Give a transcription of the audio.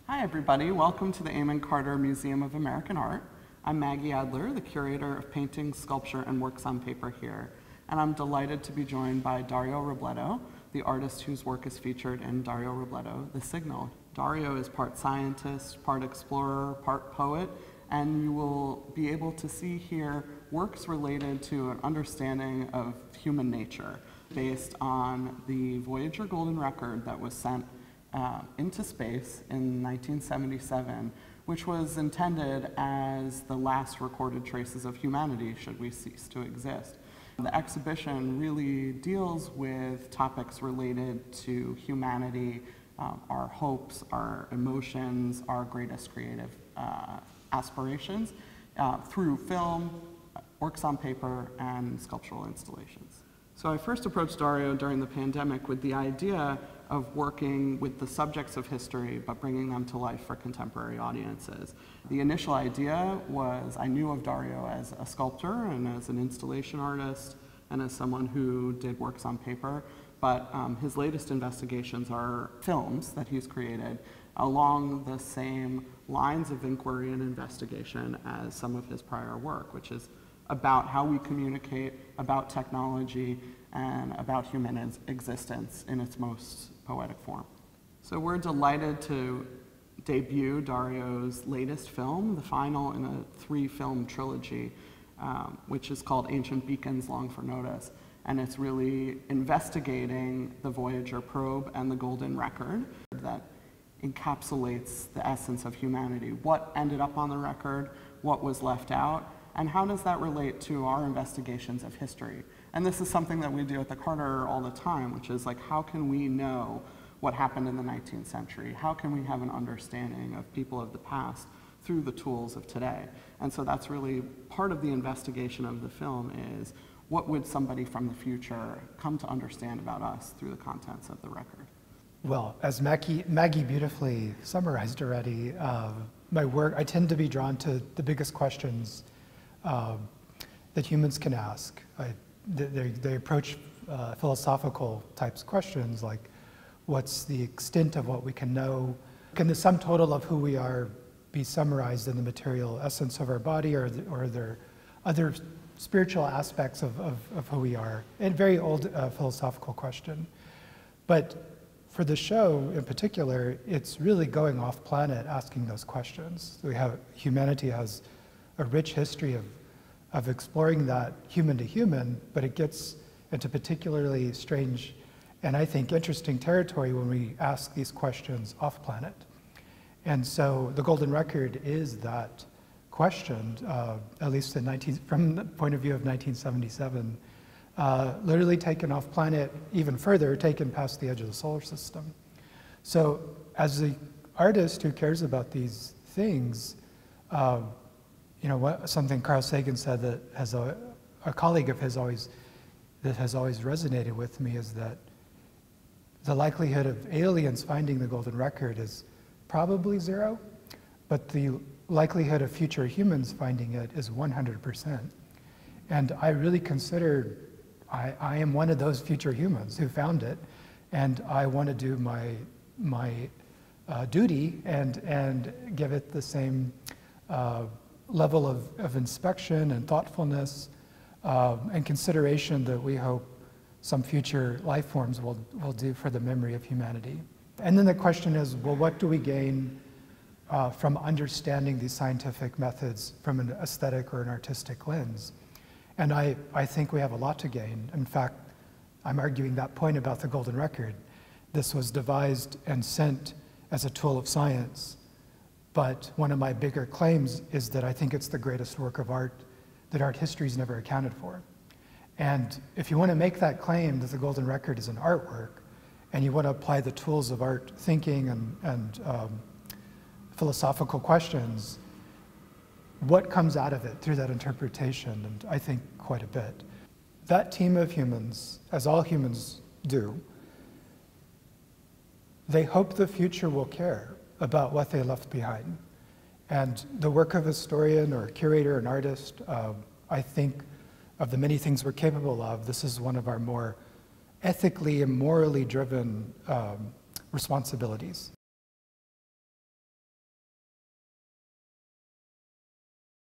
Hi everybody, welcome to the Amon Carter Museum of American Art. I'm Maggie Adler, the curator of painting, sculpture, and works on paper here. And I'm delighted to be joined by Dario Robleto, the artist whose work is featured in Dario Robleto, The Signal. Dario is part scientist, part explorer, part poet, and you will be able to see here works related to an understanding of human nature based on the Voyager Golden Record that was sent into space in 1977, which was intended as the last recorded traces of humanity should we cease to exist. The exhibition really deals with topics related to humanity, our hopes, our emotions, our greatest creative aspirations through film, works on paper, and sculptural installations. So I first approached Dario during the pandemic with the idea of working with the subjects of history, but bringing them to life for contemporary audiences. The initial idea was I knew of Dario as a sculptor and as an installation artist and as someone who did works on paper, but his latest investigations are films that he's created along the same lines of inquiry and investigation as some of his prior work, which is about how we communicate, about technology, and about human existence in its most poetic form. So we're delighted to debut Dario's latest film, the final in a 3-film trilogy, which is called Ancient Beacons Long for Notice. And it's really investigating the Voyager probe and the Golden Record that encapsulates the essence of humanity. What ended up on the record, what was left out, and how does that relate to our investigations of history? And this is something that we do at the Carter all the time, which is like, how can we know what happened in the 19th century? How can we have an understanding of people of the past through the tools of today? And so that's really part of the investigation of the film is, what would somebody from the future come to understand about us through the contents of the record? Well, as Maggie beautifully summarized already, my work, I tend to be drawn to the biggest questions that humans can ask. They approach philosophical types questions like, what's the extent of what we can know? Can the sum total of who we are be summarized in the material essence of our body, or are there other spiritual aspects of who we are? A very old philosophical question. But for the show in particular, it's really going off planet asking those questions. Humanity has a rich history of exploring that human to human, but it gets into particularly strange and I think interesting territory when we ask these questions off planet. And so the Golden Record is that question, at least from the point of view of 1977, literally taken off planet, even further, taken past the edge of the solar system. So as the artist who cares about these things, something Carl Sagan said that has a colleague of his that has always resonated with me is that the likelihood of aliens finding the Golden Record is probably 0, but the likelihood of future humans finding it is 100%. And I really consider I am one of those future humans who found it, and I want to do my duty and give it the same level of inspection and thoughtfulness and consideration that we hope some future life forms will do for the memory of humanity. And then the question is, well, what do we gain from understanding these scientific methods from an aesthetic or an artistic lens? And I think we have a lot to gain. In fact, I'm arguing that point about the Golden Record. This was devised and sent as a tool of science. But one of my bigger claims is that I think it's the greatest work of art that art history's never accounted for. And if you want to make that claim that the Golden Record is an artwork, and you want to apply the tools of art thinking and philosophical questions, what comes out of it through that interpretation? And I think quite a bit. That team of humans, as all humans do, they hope the future will care about what they left behind. And the work of a historian or a curator, an artist, I think of the many things we're capable of, this is one of our more ethically and morally driven responsibilities.